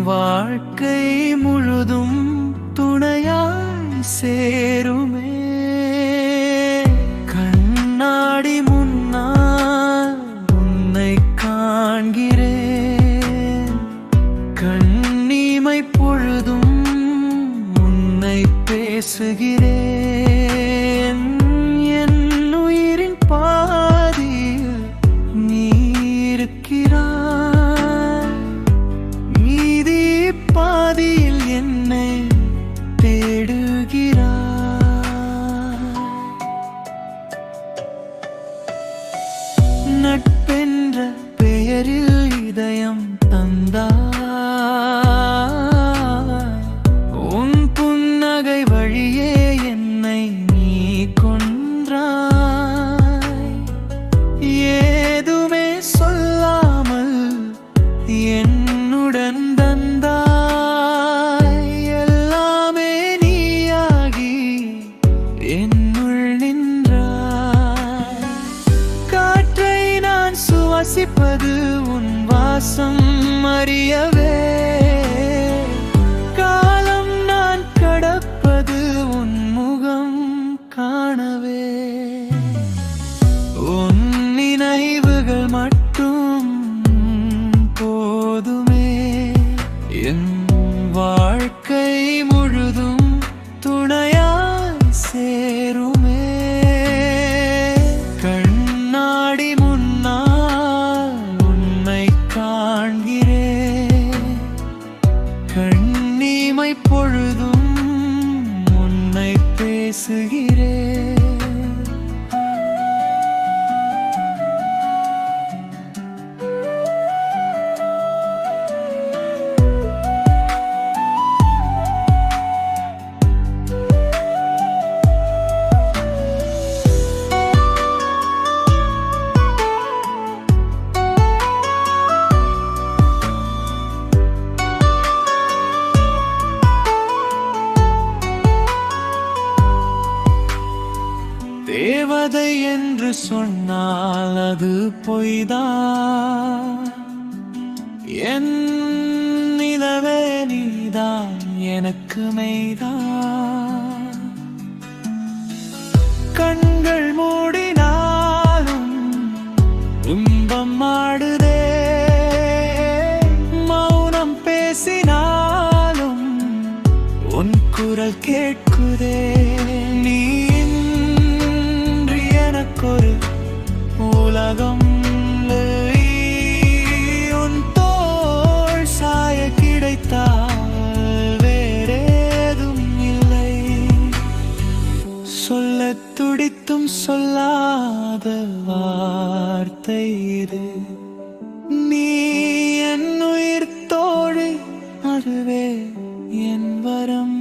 வாழ்க்கை முழுதும் துணையாய் சேருமே. கண்ணாடி முன்னால் உன்னை காண்கிறேன், கண்ணிமை பொழுதும் உன்னை பேசுகிறேன். என் உயிரின் பாதியில் நீ இருக்கிறாய், மீதி பாதியில் என்னை தேடுகிறாய். நட்பென்ற பெயரில் இதயம் தந்தாய், உன் புன்னகை வழியே என்னை நீ கொன்றாய். ஏதுமே சொல்லாமல் என்னுடன் தந்தாய், எல்லாமே நீயாகி என்னுள் நின்றாய். காற்றை நான் சுவாசிப்பது உன் வாசம் அறியவே, காலம் நான் கடப்பது உன் முகம் காணவே. உன் நினைவுகள் மட்டும் போதுமே, என் வாழ்க்கை முழுதும் துணையாய் சேருமே. கண்ணாடி முன்னால் உன்னை காண்கிறேன், கண்ணிமை பொழுதும் உன்னை பேசுகிறேன். தேவதை என்று சொன்னால் அது பொய்தான், என் நிலவே நீதான் எனக்கு மெய்தான். கண்கள் மூடினாலும் துன்பம் ஆடுதே, மௌனம் பேசினாலும் உன் குரல் கேட்குதே. நீ ஒரு உலகம் உன் தோள் சாய கிடைத்தால் வேறேதும் இல்லை. சொல்ல துடித்தும் சொல்லாத வார்த்தை இது, நீ என் உயிர் தோழி, அதுவே என் வரம்.